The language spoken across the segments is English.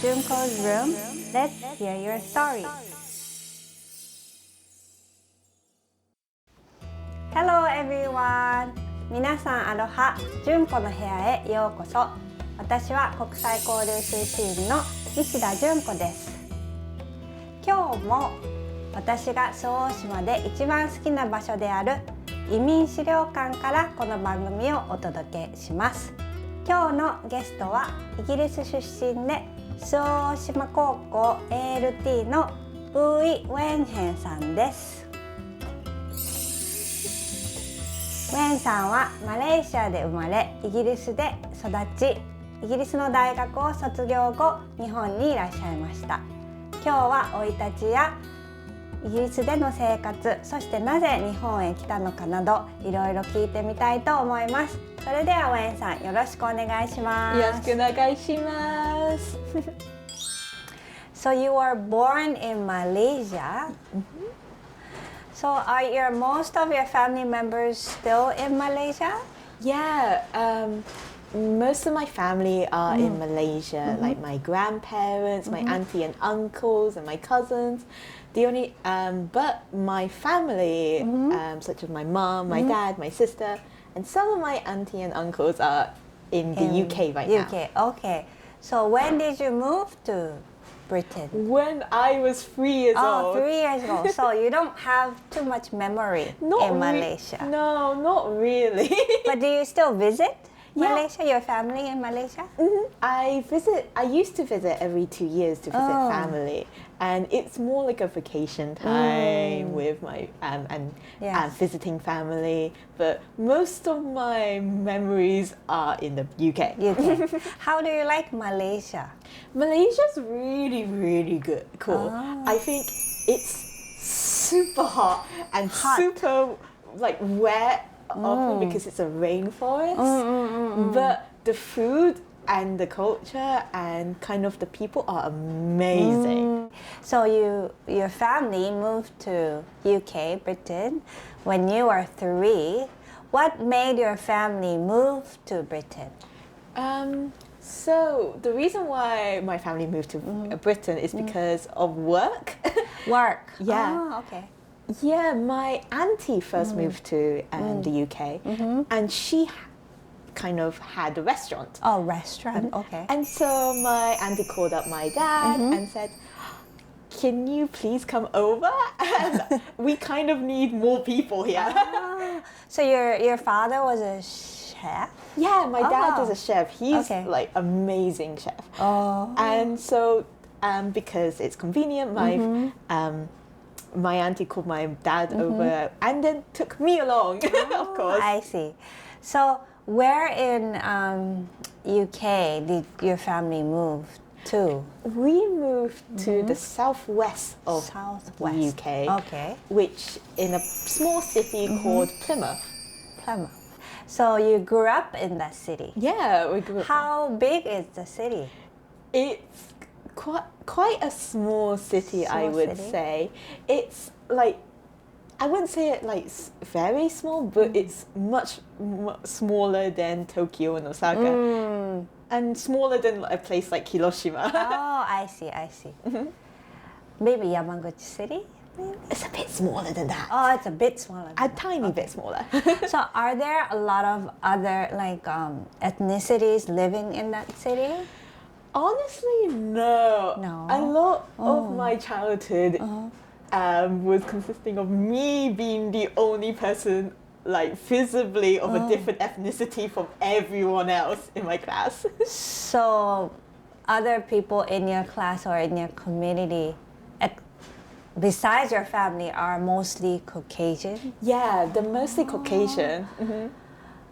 Junko's room. Let's hear your story. Hello everyone. 皆さんアロハ。純子の部屋へようこそ。私は国際交流推進員の西田純子です。今日も私が周防大島で一番好きな場所である移民資料館からこの番組をお届けします。今日のゲストはイギリス出身で周防大島高校 ALT のブーイ・ウェンヘンさんです。ウェンさんはマレーシアで生まれ、イギリスで育ち、イギリスの大学を卒業後、日本にいらっしゃいました。今日は生い立ちやイギリスでの生活、そしてなぜ日本へ来たのかなど、いろいろ聞いてみたいと思います。それではウェンさん、よろしくお願いします。よろしくお願いします。So you were born in Malaysia. So are most of your family members still in Malaysia? Yeah, most of my family are in Malaysia, like my grandparents, my auntie and uncles, and my cousins. But my family, such as my mom, my dad, my sister, and some of my auntie and uncles are in the UK right now. UK, okay. So when did you move to Britain? When I was 3 years old. 3 years ago. So you don't have too much memory in Malaysia. No, not really. But do you still visit Malaysia, your family in Malaysia? I used to visit every 2 years to visit family, and it's more like a vacation time with my and visiting family. But most of my memories are in the UK. How do you like Malaysia? Malaysia's really, really good, cool. I think it's super hot and super like wet. Often because it's a rainforest, but the food and the culture and kind of the people are amazing. So your family moved to UK, Britain, when you were 3. What made your family move to Britain? So the reason why my family moved to Britain is because of work. Work? Yeah. Oh, okay. Yeah, my auntie first moved to the UK, and she kind of had a restaurant. Oh, restaurant, okay. And so my auntie called up my dad and said, "Can you please come over? And we kind of need more people here." So your father was a chef? Yeah, my dad is a chef. He's like amazing chef. And so because it's convenient, my auntie called my dad over and then took me along, of course. I see. So where in UK did your family move to? We moved to the southwest of the UK, which in a small city called Plymouth. So you grew up in that city? Yeah, we grew up. How big is the city? It's quite a small city, I would say. It's like, I wouldn't say it like very small, but it's much smaller than Tokyo and Osaka, and smaller than a place like Hiroshima. Oh, I see. Maybe Yamaguchi City? Maybe? It's a bit smaller than that. Oh, it's a bit smaller. A tiny bit smaller. So are there a lot of other ethnicities living in that city? Honestly, no. A lot of my childhood was consisting of me being the only person, like visibly of a different ethnicity from everyone else in my class. So, other people in your class or in your community, besides your family, are mostly Caucasian? Yeah, they're mostly Caucasian.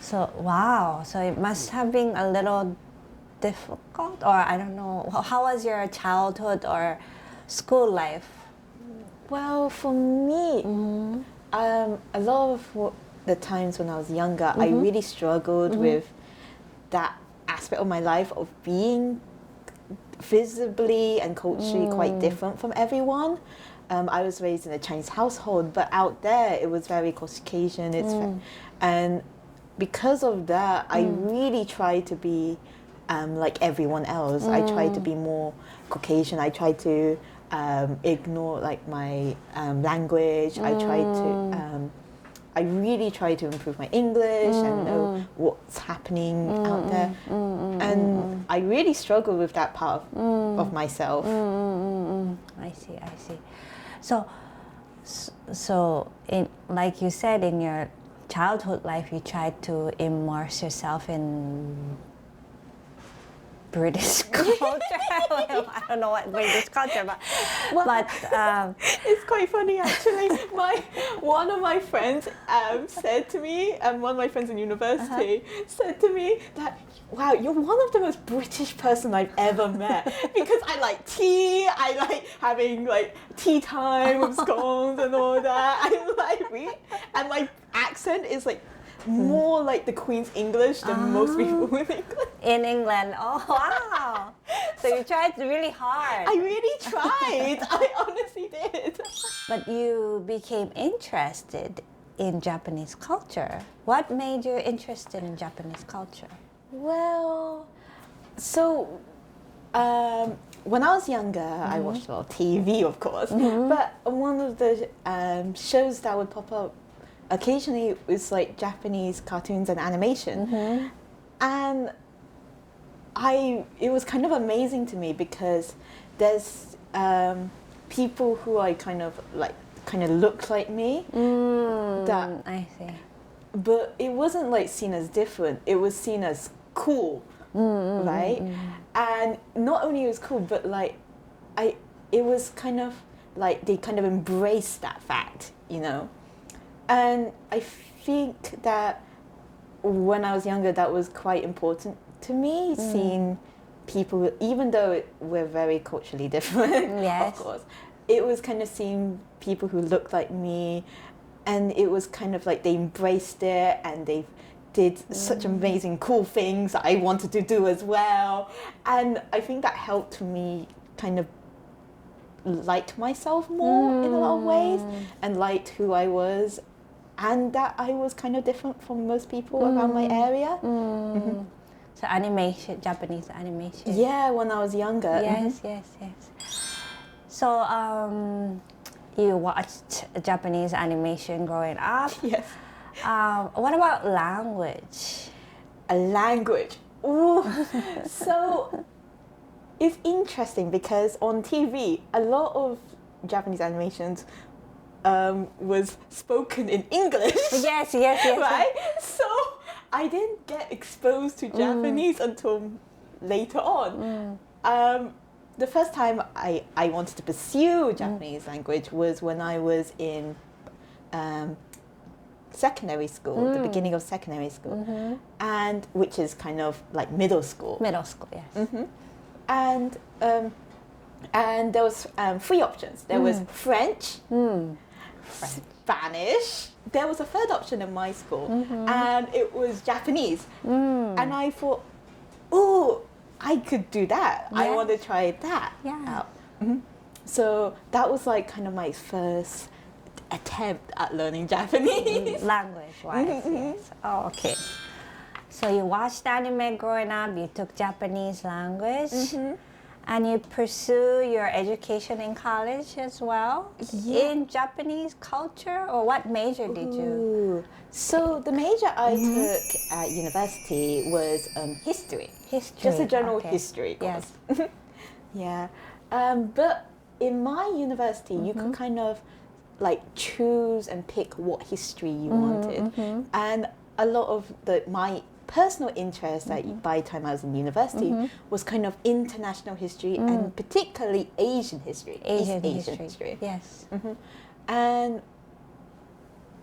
So, wow. So it must have been a little difficult, or I don't know. How was your childhood or school life? Well, for me, a lot of the times when I was younger, I really struggled with that aspect of my life of being visibly and culturally quite different from everyone. I was raised in a Chinese household, but out there it was very Caucasian. And because of that, I really tried to be like everyone else. I try to be more Caucasian. I try to ignore like my language. I really try to improve my English and know what's happening out there. And I really struggle with that part of myself. I see. So in, like you said, in your childhood life, you tried to immerse yourself in British culture. I don't know what British culture, but it's quite funny actually. One of my friends said to me, and one of my friends in university said to me that, wow, you're one of the most British person I've ever met, because I like tea, I like having like tea time with scones and all that. And my accent is like more like the Queen's English than most people in England. In England, oh wow! So you tried really hard. I really tried. I honestly did. But you became interested in Japanese culture. What made you interested in Japanese culture? Well, so when I was younger, I watched a lot of TV, of course. But one of the shows that would pop up occasionally was like Japanese cartoons and animation, and it was kind of amazing to me because there's people who I kind of look like me. That I see. But it wasn't like seen as different. It was seen as cool, right? And not only it was cool, but like it was kind of like they kind of embraced that fact, you know. And I think that when I was younger, that was quite important to me, seeing people, even though we're very culturally different, of course, it was kind of seeing people who looked like me, and it was kind of like they embraced it and they did such amazing cool things that I wanted to do as well. And I think that helped me kind of like myself more in a lot of ways, and liked who I was, and that I was kind of different from most people around my area. So animation, Japanese animation. Yeah, when I was younger. Yes. So you watched Japanese animation growing up. Yes. What about language? A language. Ooh. So it's interesting because on TV, a lot of Japanese animations was spoken in English. Yes. Right? So I didn't get exposed to Japanese until later on. The first time I wanted to pursue Japanese language was when I was in secondary school, the beginning of secondary school, and which is kind of like middle school. Middle school, yes. And there was 3 options. There was French, Spanish. There was a third option in my school, and it was Japanese. And I thought, oh, I could do that. I want to try that out. So that was like kind of my first attempt at learning Japanese. Language-wise, yes. Oh, okay. So you watched anime growing up, you took Japanese language, and you pursue your education in college as well in Japanese culture, or what major did you? So the major I took at university was history. History. Just a general history course. Yes. But in my university, you could kind of like choose and pick what history you wanted, and a lot of my personal interest by the time I was in university was kind of international history and particularly Asian history. Asian history. Yes. And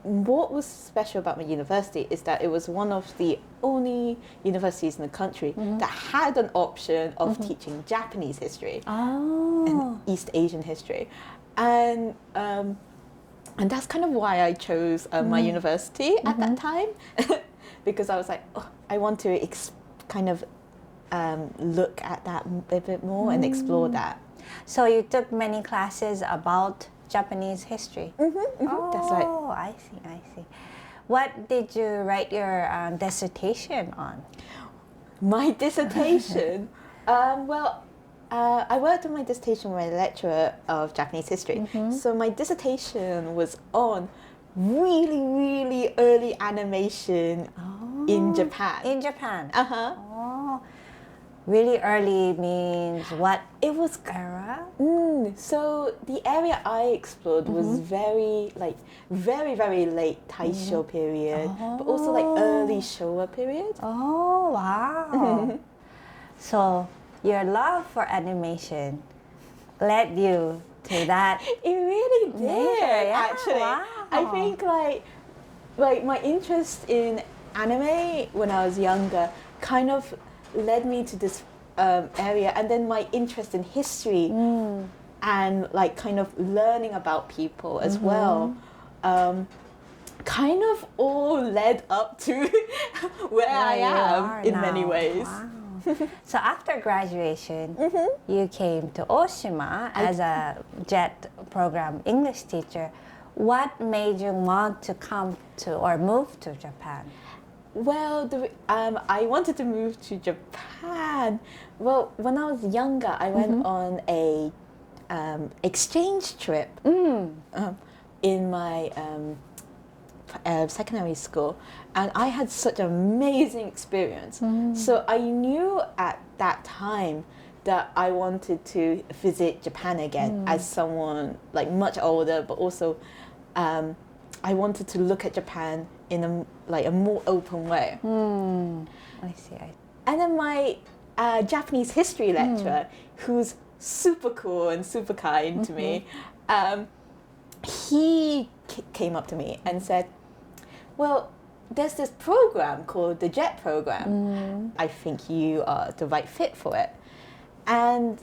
what was special about my university is that it was one of the only universities in the country that had an option of teaching Japanese history and East Asian history. And that's kind of why I chose my university at that time. Because I was like, oh, I want to kind of look at that a bit more and explore that. So you took many classes about Japanese history? Oh, That's right. I see. What did you write your dissertation on? My dissertation, I worked on my dissertation with a lecturer of Japanese history. So my dissertation was on really, really early animation in Japan. In Japan. Uh-huh. Oh, really early means what? It was Era? So the area I explored was very, very late Taisho period, but also like early Showa period. Oh, wow. So your love for animation led you to that. It really did, Yeah, actually. wow. I think like my interest in anime when I was younger kind of led me to this area, and then my interest in history and like kind of learning about people as well kind of all led up to where I am in many ways. Wow. So after graduation, you came to Oshima as a JET program English teacher. What made you want to come to or move to Japan? Well, I wanted to move to Japan. Well, when I was younger, I went on a exchange trip in my secondary school, and I had such an amazing experience. So I knew at that time that I wanted to visit Japan again as someone like much older, but also I wanted to look at Japan in a more open way. I see. And then my Japanese history lecturer, who's super cool and super kind to me, he came up to me and said, well, there's this program called the JET program. I think you are the right fit for it. And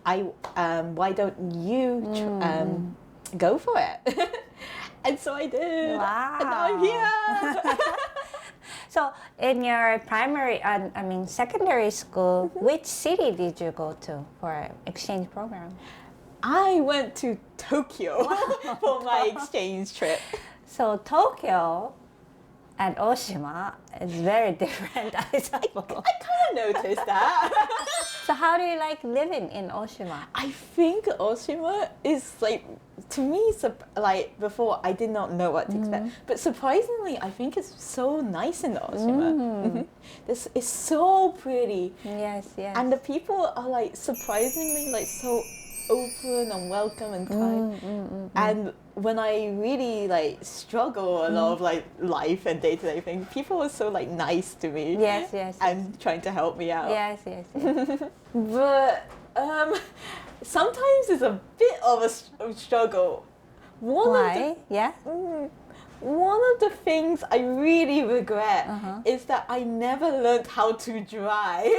why don't you go for it? And so I did. Wow. And now I'm here. So in your secondary school, which city did you go to for an exchange program? I went to Tokyo for my exchange trip. So Tokyo and Oshima is very different, I suppose. I kind of noticed that. So how do you like living in Oshima? I think Oshima is like, to me, like before I did not know what to expect. But surprisingly, I think it's so nice in Oshima. This is so pretty. Yes, yes. And the people are like surprisingly like so open and welcome and kind. And when I really like struggle a lot of like life and day-to-day things, people are so like nice to me. Yes, yes. And trying to help me out. Yes, yes, yes. But sometimes it's a bit of a struggle. Why? Yeah? One of the things I really regret is that I never learned how to drive.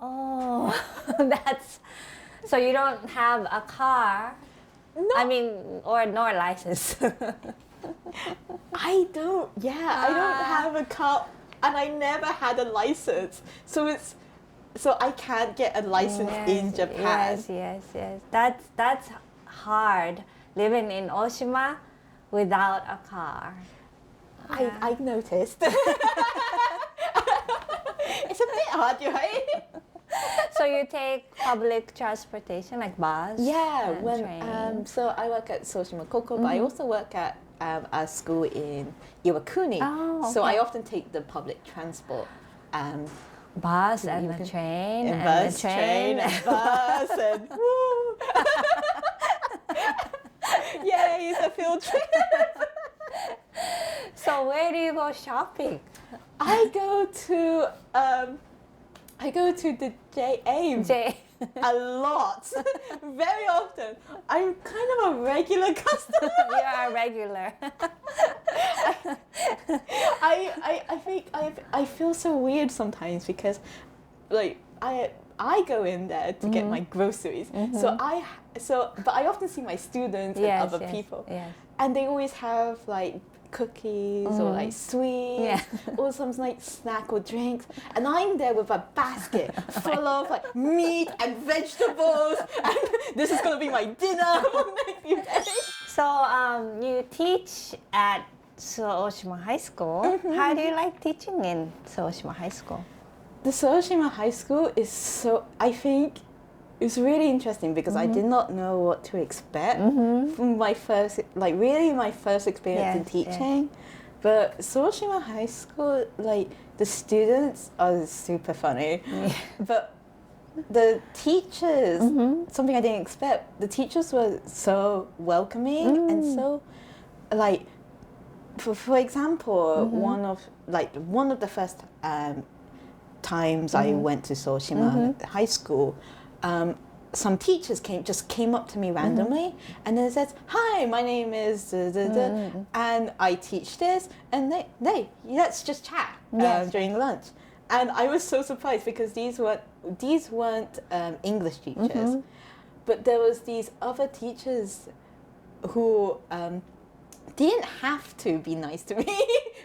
Oh, that's... So you don't have a car? No. Or nor license. I don't have a car, and I never had a license. So I can't get a license in Japan. Yes. That's hard, living in Oshima without a car. I noticed. It's a bit hard, right? So you take public transportation like bus? Yeah, and train? So I work at Soshima Koko, but I also work at a school in Iwakuni. Oh, okay. So I often take the public transport. Bus and the train And and bus, the train. and bus, and woo! Yay, it's a field trip! So where do you go shopping? I go to the JA a lot, very often. I'm kind of a regular customer. You are a regular. I think I feel so weird sometimes because, like, I go in there to get my groceries. But I often see my students and other people, and they always have like cookies or like sweets or some like snack or drinks, and I'm there with a basket full of like meat and vegetables, and this is gonna be my dinner for the next few days. So you teach at Suoshima High School. How do you like teaching in Suoshima High School? the Hiroshima High School is I think it's really interesting because I did not know what to expect from my first experience in teaching. But Hiroshima High School, like the students are super funny, but the teachers, something I didn't expect, the teachers were so welcoming and so, like, for example, one of the first times I went to Hiroshima High School, some teachers came up to me randomly and then says, "Hi, my name is and I teach this," and they let's just chat during lunch. And I was so surprised because these weren't English teachers, but there was these other teachers who didn't have to be nice to me,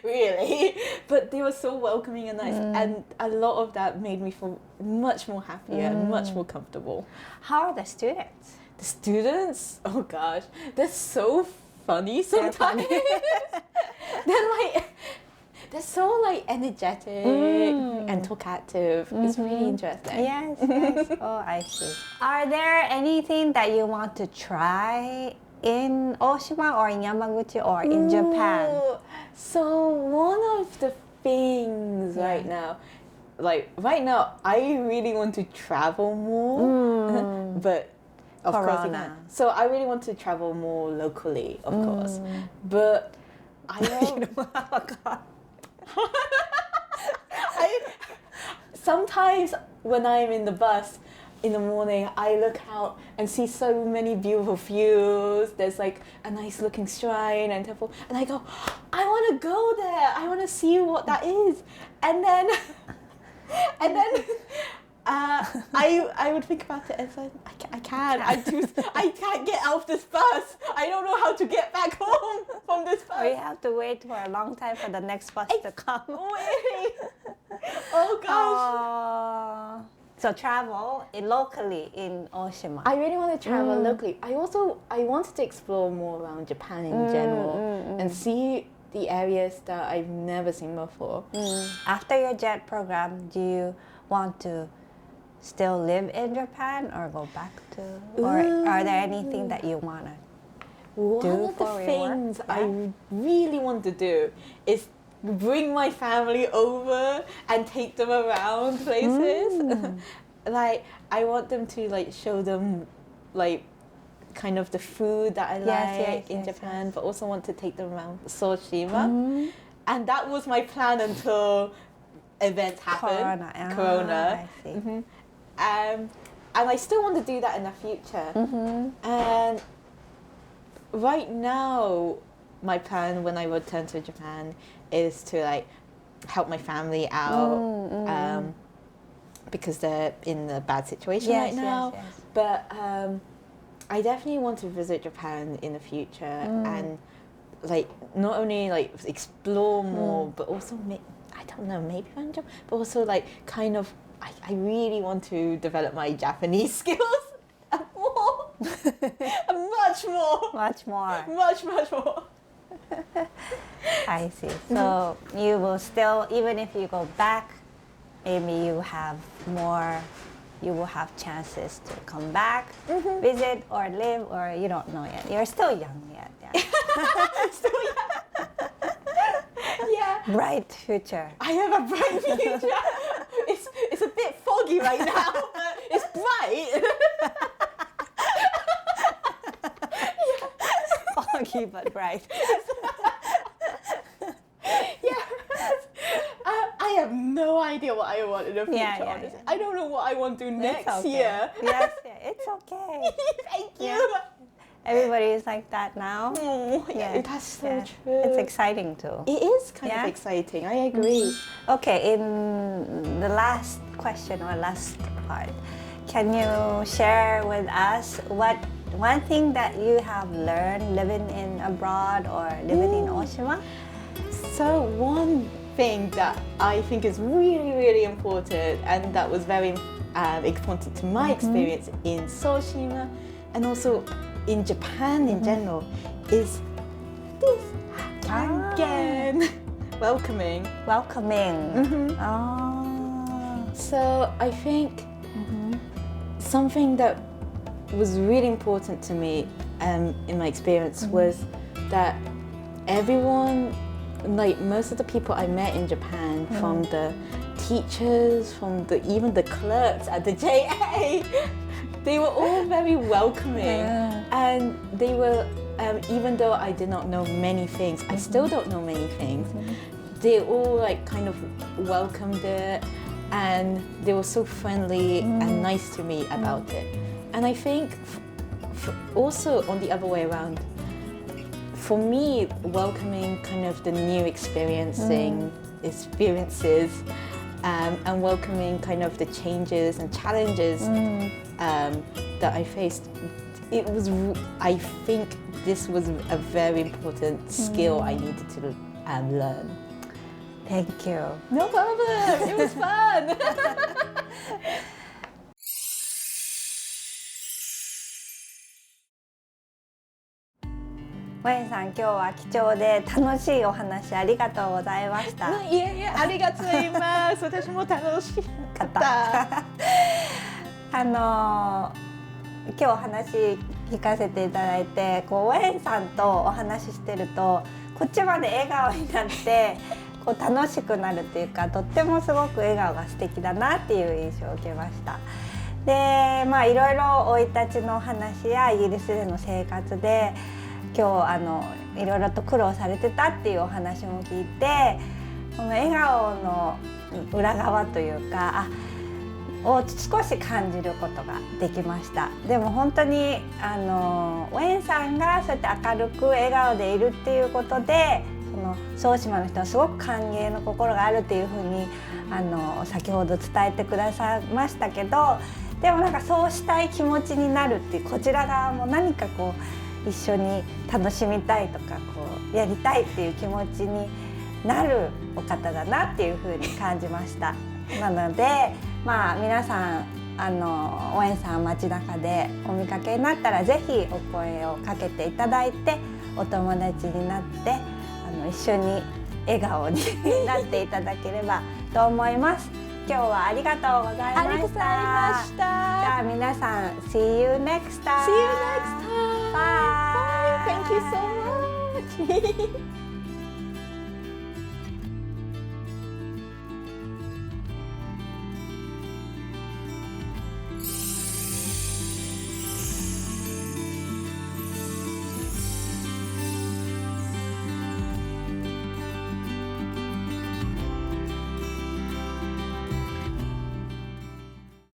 really, but they were so welcoming and nice, and a lot of that made me feel much more happier and much more comfortable. How are the students? The students, oh gosh, they're so funny sometimes. They're so like energetic and talkative. It's really interesting. Yes. Oh, I see. Are there anything that you want to try in Oshima or in Yamaguchi or in Japan? So one of the things right now, I really want to travel more, but of course, so I really want to travel more locally, of course. But I sometimes when I'm in the bus in the morning, I look out and see so many beautiful views. There's like a nice looking shrine and temple, and I go, I want to go there. I want to see what that is. And then I would think about it and say, I can't get out of this bus. I don't know how to get back home from this bus. We have to wait for a long time for the next bus to come. Really? Oh gosh. So travel locally in Oshima. I really want to travel locally. I wanted to explore more around Japan in general and see the areas that I've never seen before. After your JET program, do you want to still live in Japan or go back to, or are there anything that you want to One of the things I really want to do is bring my family over and take them around places. Like I want them to like show them like kind of the food that I like in Japan, but also want to take them around Hiroshima. And that was my plan until events happened. Corona. I see. And I still want to do that in the future. And right now, my plan when I return to Japan is to like help my family out because they're in a bad situation right now. But I definitely want to visit Japan in the future and like not only like explore more, but also I don't know, maybe run Japan, but also like kind of I really want to develop my Japanese skills more, much more. I see. So you will still, even if you go back, maybe you will have chances to come back, visit or live, or you don't know yet. You're still young yet. Still young. Yeah. Bright future. I have a bright future. It's a bit foggy right now, but it's bright. Foggy but bright. I have no idea what I want in the future, honestly. I don't know what I want to do next year. Yes, it's okay. Thank you. Everybody is like that now. Oh, yeah, that's so true. It's exciting too. It is kind of exciting, I agree. Okay, in the last question or last part, can you share with us one thing that you have learned living in abroad or living in Oshima? So one thing that I think is really, really important and that was very important to my experience in Hiroshima and also in Japan in general is this kangen. Welcoming. So I think something that was really important to me in my experience was that everyone, like most of the people I met in Japan, from the teachers, from even the clerks at the JA, they were all very welcoming, and they were, even though I did not know many things, I still don't know many things, they all like kind of welcomed it, and they were so friendly and nice to me about it. And I think also on the other way around, for me, welcoming kind of the new experiences and welcoming kind of the changes and challenges that I faced, I think this was a very important skill I needed to learn. Thank you. No problem. It was fun. ワインさん、今日は貴重で楽しいお話ありがとうございました。いえいえ、ありがとうございます。私も楽しかった。今日お話聞かせていただいて、ワインさんとお話ししてるとこっちまで笑顔になって楽しくなるっていうか、とってもすごく笑顔が素敵だなっていう印象を受けました。で、いろいろ生い立ちの話やイギリスでの生活で今日いろいろと苦労されてたっていうお話も聞いて、この笑顔の裏側というかを少し感じることができました。でも本当にウェンさんがそうやって明るく笑顔でいるっていうことで、総島の人はすごく歓迎の心があるっていうふうに先ほど伝えてくださいましたけど、でもなんかそうしたい気持ちになるっていう、こちら側も何か一緒に楽しみたいとかやりたいっていう気持ちになるお方だなっていうふうに感じました。なので皆さんおえんさん街中でお見かけになったらぜひお声をかけていただいて、お友達になって一緒に笑顔になっていただければと思います。今日はありがとうございました。ありがとうございました。じゃあ皆さん See you next time. See you next time. Bye. Bye. Thank you so much.